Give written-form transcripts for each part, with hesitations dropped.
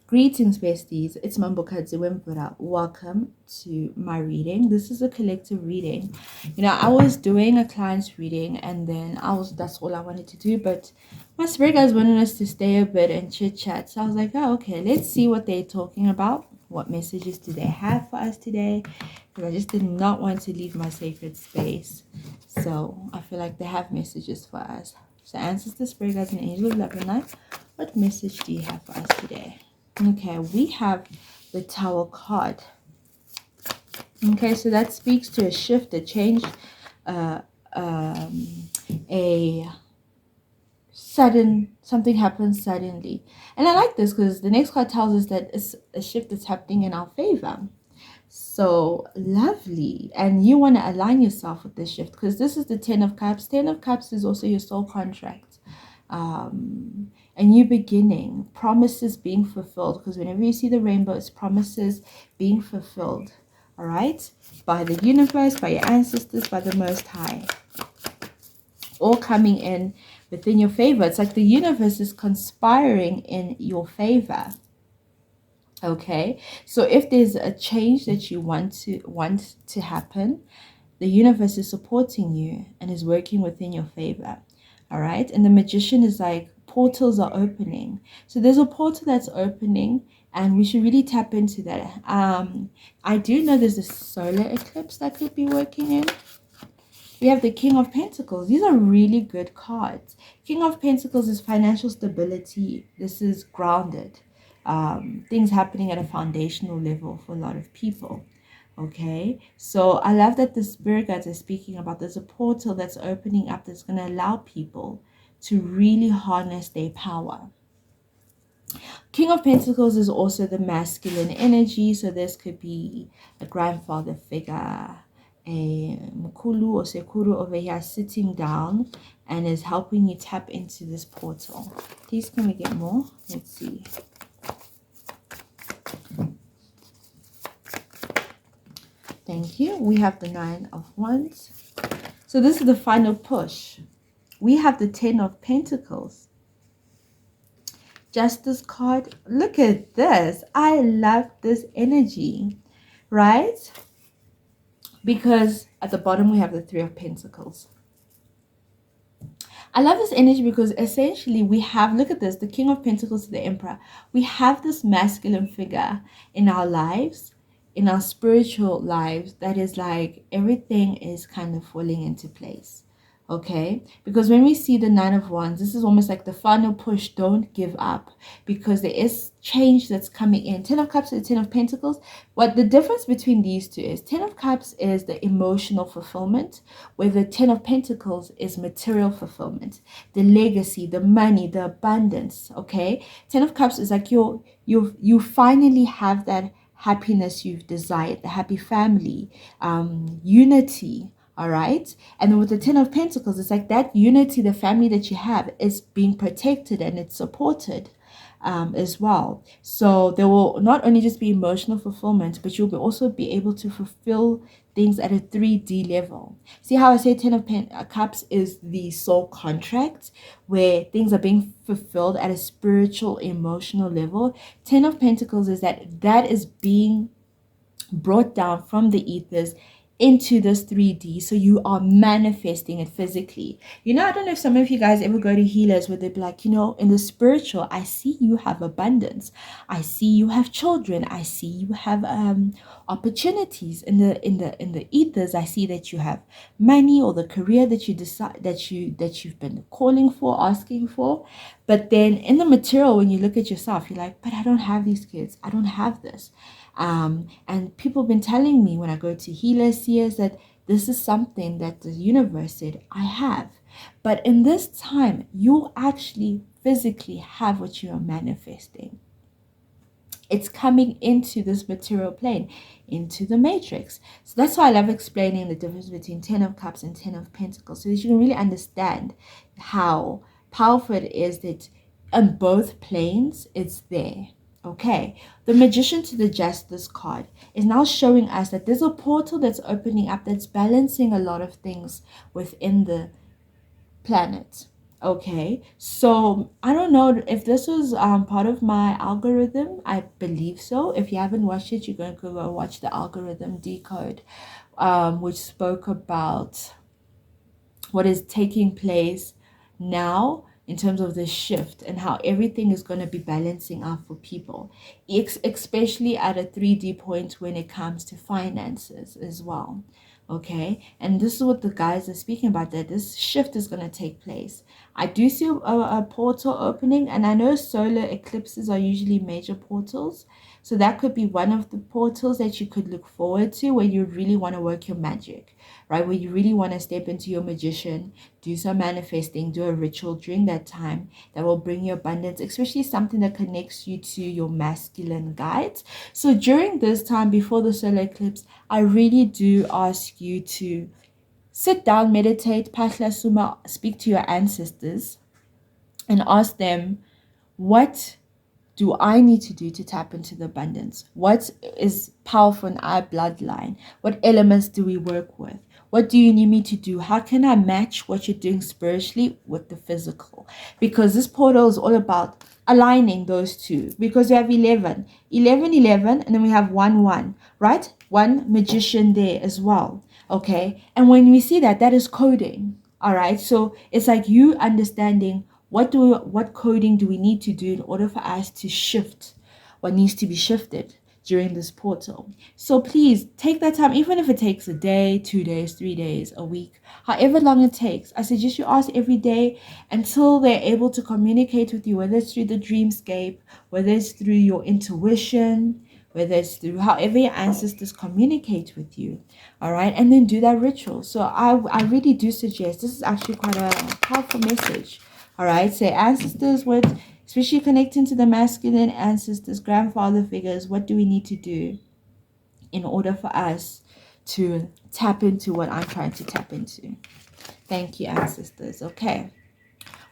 Greetings, besties. It's Mambokazi Wembura. Welcome to my reading. This is a collective reading. I was doing a client's reading and then that's all I wanted to do, but my spirit guys wanted us to stay a bit and chit chat. So I was like, oh, okay, let's see what they're talking about. What messages do they have for us today? Because I just did not want to leave my sacred space. So I feel like they have messages for us. So ancestor, spirit guides, and angel of love and light, what message do you have for us today? Okay, we have the Tower card. Okay, so that speaks to a shift, a change, a sudden, something happens suddenly. And I like this because the next card tells us that it's a shift that's happening in our favor. So lovely. And you want to align yourself with this shift because this is the 10 of Cups. 10 of Cups is also your soul contract. A new beginning, promises being fulfilled, because whenever you see the rainbow, it's promises being fulfilled, all right, by the universe, by your ancestors, by the Most High, all coming in within your favor. It's like the universe is conspiring in your favor. Okay, so if there's a change that you want to happen, the universe is supporting you and is working within your favor. All right, and the Magician is like, portals are opening. So there's a portal that's opening and we should really tap into that. I do know there's a solar eclipse that could be working in. We have the King of Pentacles. These are really good cards. King of Pentacles is financial stability. This is grounded. Things happening at a foundational level for a lot of people. Okay, so I love that the spirit guides are speaking about there's a portal that's opening up that's going to allow people to really harness their power. King of Pentacles is also the masculine energy, so this could be a grandfather figure, a mukulu or sekuru over here sitting down and is helping you tap into this portal. Please, can we get more? Let's see. Thank you. We have the 9 of Wands. So this is the final push. We have the 10 of Pentacles. Justice card. Look at this. I love this energy, right? Because at the bottom we have the 3 of Pentacles. I love this energy because essentially we have, look at this, the King of Pentacles to the Emperor. We have this masculine figure in our lives, in our spiritual lives, that is like everything is kind of falling into place. Okay, because when we see the 9 of Wands, this is almost like the final push. Don't give up because there is change that's coming in. 10 of Cups and 10 of Pentacles. What the difference between these two is 10 of Cups is the emotional fulfillment, where the 10 of Pentacles is material fulfillment, the legacy, the money, the abundance. Okay, 10 of Cups is like you finally have that happiness you've desired, the happy family, unity. All right. And then with the 10 of Pentacles, it's like that unity, the family that you have is being protected and it's supported as well. So there will not only just be emotional fulfillment, but you'll also be able to fulfill things at a 3D level. See how I say 10 of Cups is the soul contract where things are being fulfilled at a spiritual, emotional level. 10 of Pentacles is that is being brought down from the ethers into this 3D, so you are manifesting it physically. I don't know if some of you guys ever go to healers where they're like, in the spiritual, I see you have abundance, I see you have children, I see you have opportunities. In the ethers, I see that you have money or the career that you decide that you've been calling for, asking for. But then in the material, when you look at yourself, you're like, but I don't have these kids, I don't have this. And people have been telling me when I go to healers, seers, that this is something that the universe said I have. But in this time, you actually physically have what you are manifesting. It's coming into this material plane, into the matrix. So that's why I love explaining the difference between 10 of Cups and 10 of Pentacles, so that you can really understand how powerful it is that on both planes, it's there. Okay, the Magician to the Justice card is now showing us that there's a portal that's opening up that's balancing a lot of things within the planet. Okay, so I don't know if this was part of my algorithm. I believe so. If you haven't watched it, you're going to go watch the algorithm decode, which spoke about what is taking place now in terms of the shift and how everything is going to be balancing out for people, especially at a 3D point when it comes to finances as well. Okay, and this is what the guys are speaking about, that this shift is going to take place. I do see a portal opening, and I know solar eclipses are usually major portals, so that could be one of the portals that you could look forward to where you really want to work your magic, right? Where you really want to step into your magician, do some manifesting, do a ritual during that time that will bring you abundance, especially something that connects you to your masculine guides. So during this time before the solar eclipse, I really do ask you to sit down, meditate, Pashla Suma, speak to your ancestors and ask them, what do I need to do to tap into the abundance? What is powerful in our bloodline? What elements do we work with? What do you need me to do? How can I match what you're doing spiritually with the physical? Because this portal is all about aligning those two. Because we have 11, 11, 11, and then we have 1, 1, right? One magician there as well. Okay. And when we see that, that is coding. All right. So it's like you understanding what coding do we need to do in order for us to shift what needs to be shifted during this portal. So please take that time, even if it takes a day, 2 days, 3 days, a week, however long it takes. I suggest you ask every day until they're able to communicate with you, whether it's through the dreamscape, whether it's through your intuition, whether it's through however your ancestors communicate with you. All right, and then do that ritual. So I really do suggest, this is actually quite a powerful message. All right, say ancestors, what, especially connecting to the masculine ancestors, grandfather figures, what do we need to do in order for us to tap into what I'm trying to tap into? Thank you, ancestors. Okay.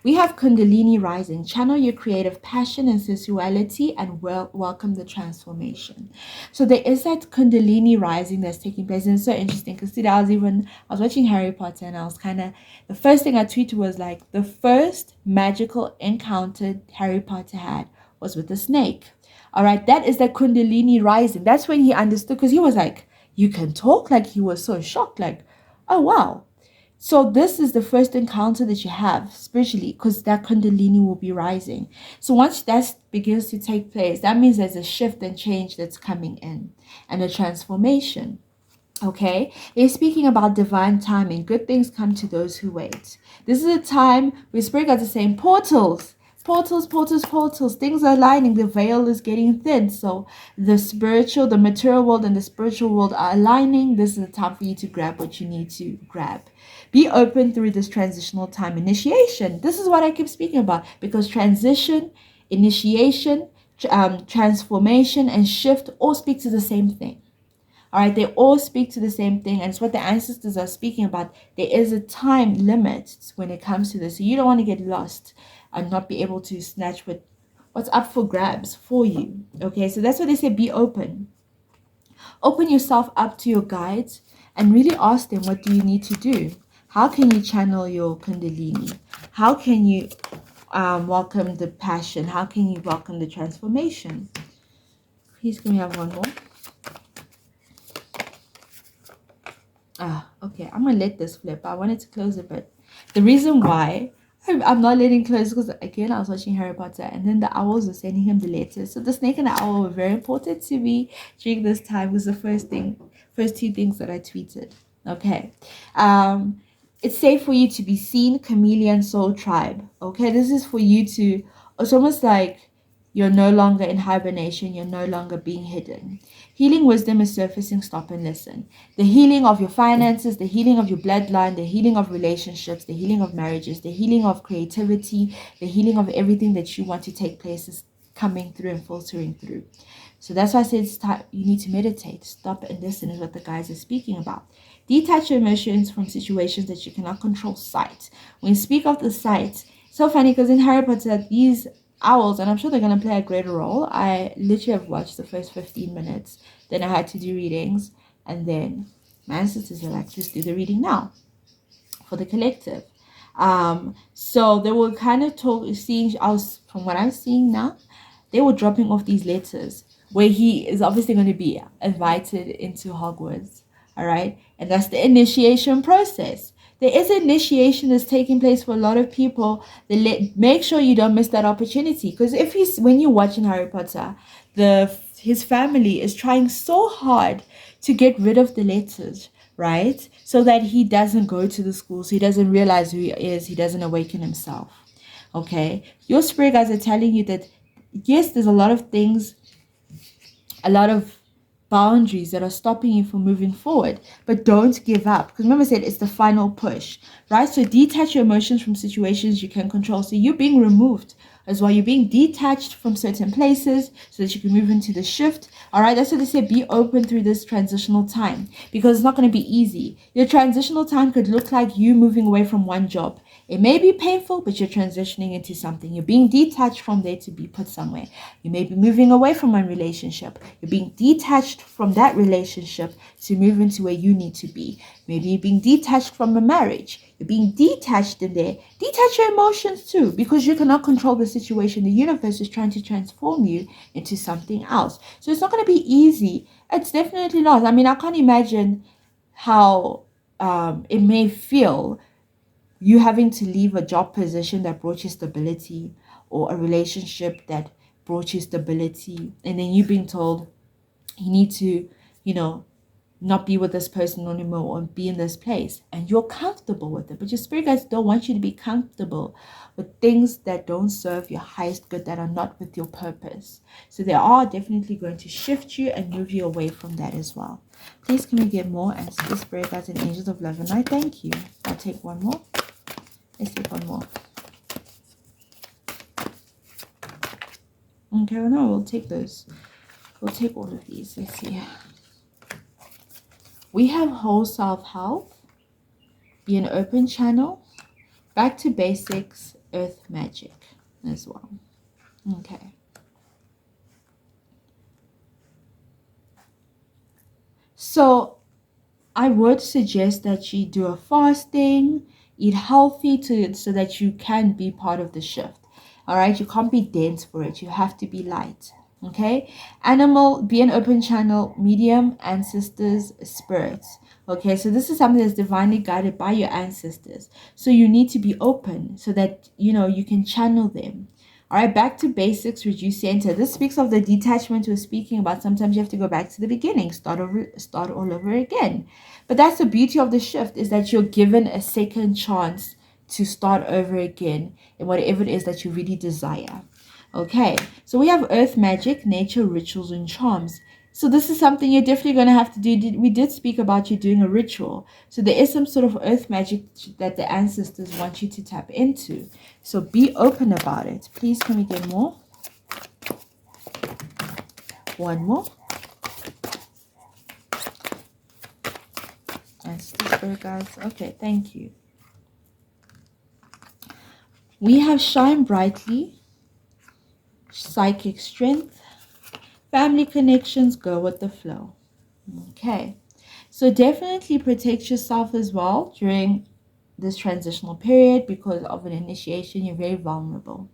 We have Kundalini rising. Channel your creative passion and sensuality and welcome the transformation. So there is that Kundalini rising that's taking place. And it's so interesting because today I was watching Harry Potter, and I was the first thing I tweeted was like, the first magical encounter Harry Potter had was with the snake. All right, that is the Kundalini rising. That's when he understood, because he was like, you can talk? Like, he was so shocked, like, oh wow. So this is the first encounter that you have spiritually, because that Kundalini will be rising. So once that begins to take place, that means there's a shift and change that's coming in and a transformation. Okay, they're speaking about divine timing. Good things come to those who wait. This is a time where spirit guides are saying portals. Portals, portals, portals. Things are aligning. The veil is getting thin. So the material world and the spiritual world are aligning. This is a time for you to grab what you need to grab. Be open through this transitional time. Initiation. This is what I keep speaking about, because transition, initiation, transformation, and shift all speak to the same thing. All right, they all speak to the same thing, and it's what the ancestors are speaking about. There is a time limit when it comes to this, so you don't want to get lost and not be able to snatch what's up for grabs for you. Okay, so that's what they say. Be open. Open yourself up to your guides and really ask them, what do you need to do? How can you channel your Kundalini? How can you welcome the passion? How can you welcome the transformation? Please, can we have one more? Okay, I'm gonna let this flip. I wanted to close it, but the reason why I'm not letting close because, again, I was watching Harry Potter, and then the owls were sending him the letters. So the snake and the owl were very important to me during this time. Was the first two things that I tweeted. Okay, it's safe for you to be seen, chameleon soul tribe. Okay, this is for you to. It's almost like you're no longer in hibernation. You're no longer being hidden. Healing wisdom is surfacing. Stop and listen. The healing of your finances, the healing of your bloodline, the healing of relationships, the healing of marriages, the healing of creativity, the healing of everything that you want to take place is coming through and filtering through. So that's why I said it's time, you need to meditate. Stop and listen is what the guys are speaking about. Detach your emotions from situations that you cannot control. Sight. When you speak of the sight, so funny because in Harry Potter, these owls, and I'm sure they're going to play a greater role. I literally have watched the first 15 minutes. Then I had to do readings. And then my ancestors were like, just do the reading now for the collective. So they were kind of seeing, I was, from what I'm seeing now, they were dropping off these letters where he is obviously going to be invited into Hogwarts. All right. And that's the initiation process. There is an initiation that's taking place for a lot of people. Make sure you don't miss that opportunity. Because if he's, when you're watching Harry Potter, his family is trying so hard to get rid of the letters, right? So that he doesn't go to the school, so he doesn't realize who he is, he doesn't awaken himself. Okay? Your spirit guides are telling you that yes, there's a lot of things, a lot of boundaries that are stopping you from moving forward, but don't give up, because remember I said it's the final push, right? So detach your emotions from situations you can control. So you're being removed as well, you're being detached from certain places so that you can move into the shift. All right, that's what they say, be open through this transitional time, because it's not going to be easy. Your transitional time could look like you moving away from one job. It may be painful, but you're transitioning into something. You're being detached from there to be put somewhere. You may be moving away from one relationship. You're being detached from that relationship to move into where you need to be. Maybe you're being detached from a marriage. You're being detached in there. Detach your emotions too, because you cannot control the situation. The universe is trying to transform you into something else. So it's not going to be easy. It's definitely not. I mean, I can't imagine how it may feel, you having to leave a job position that brought you stability, or a relationship that brought you stability, and then you being told you need to, you know, not be with this person anymore or be in this place, and you're comfortable with it, but your spirit guides don't want you to be comfortable with things that don't serve your highest good, that are not with your purpose. So they are definitely going to shift you and move you away from that as well. Please can we get more answers, spirit guides and angels of love and light? Thank you. I'll take one more. Let's take one more. Okay, well, no, we'll take those. We'll take all of these. Let's see. We have whole self-help, be an open channel, back to basics, earth magic as well. Okay. So I would suggest that you do a fasting, eat healthy so that you can be part of the shift. All right, you can't be dense for it. You have to be light. Okay, animal, be an open channel, medium, ancestors, spirits. Okay, so this is something that's divinely guided by your ancestors. So you need to be open so that you can channel them. All right, back to basics, reduce center. This speaks of the detachment we're speaking about. Sometimes you have to go back to the beginning, start all over again. But that's the beauty of the shift, is that you're given a second chance to start over again in whatever it is that you really desire. Okay, so we have earth magic, nature, rituals, and charms. So this is something you're definitely going to have to do. We did speak about you doing a ritual. So there is some sort of earth magic that the ancestors want you to tap into. So be open about it. Please, can we get more? One more. Ancestor guys. Okay, thank you. We have shine brightly, psychic strength, family connections, go with the flow. Okay, so definitely protect yourself as well during this transitional period, because of an initiation, you're very vulnerable.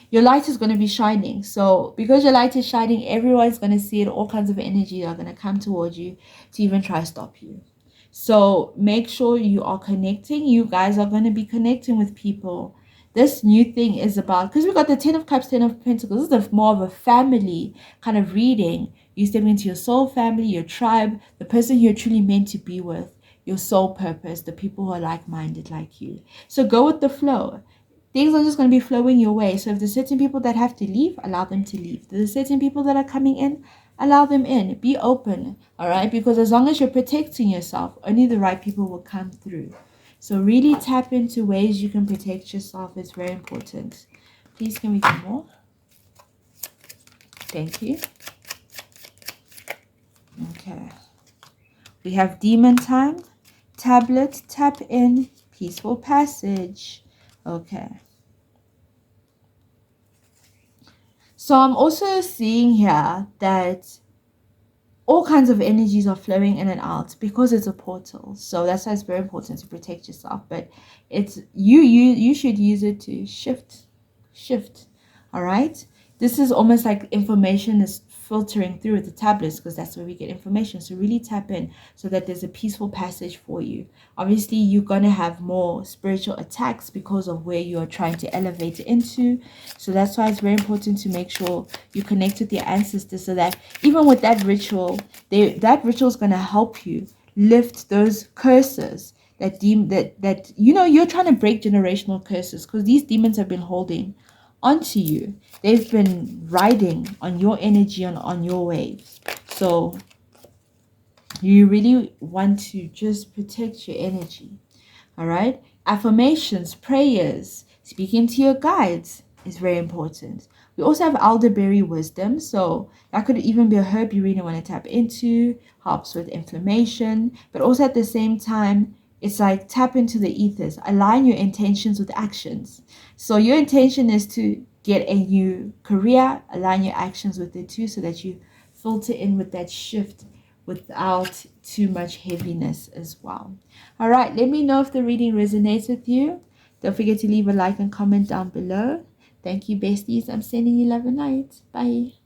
Your light is going to be shining. So because your light is shining, everyone's going to see it. All kinds of energy are going to come towards you to even try to stop you. So make sure you are connecting. You guys are going to be connecting with people. This new thing is about, because we got the 10 of Cups, 10 of Pentacles. This is more of a family kind of reading. You stepping into your soul family, your tribe, the person you're truly meant to be with, your soul purpose, the people who are like-minded like you. So go with the flow. Things are just going to be flowing your way. So if there's certain people that have to leave, allow them to leave. If there's certain people that are coming in, allow them in. Be open, all right? Because as long as you're protecting yourself, only the right people will come through. So really tap into ways you can protect yourself. It's very important. Please, can we get more? Thank you. Okay. We have demon time, tablet, tap in, peaceful passage. Okay. So I'm also seeing here that all kinds of energies are flowing in and out because it's a portal. So that's why it's very important to protect yourself. But it's you should use it to shift. All right. This is almost like information is filtering through the tablets because that's where we get information. So really tap in so that there's a peaceful passage for you. Obviously, you're gonna have more spiritual attacks because of where you're trying to elevate into. So that's why it's very important to make sure you connect with your ancestors so that even with that ritual, that ritual is gonna help you lift those curses that you're trying to break generational curses because these demons have been holding onto you. They've been riding on your energy on your waves. So you really want to just protect your energy. All right. Affirmations, prayers, speaking to your guides is very important. We also have elderberry wisdom. So that could even be a herb you really want to tap into, helps with inflammation, but also at the same time, it's like tap into the ethers, align your intentions with actions. So your intention is to get a new career, align your actions with it too, so that you filter in with that shift without too much heaviness as well. All right, let me know if the reading resonates with you. Don't forget to leave a like and comment down below. Thank you, besties. I'm sending you love and light. Bye.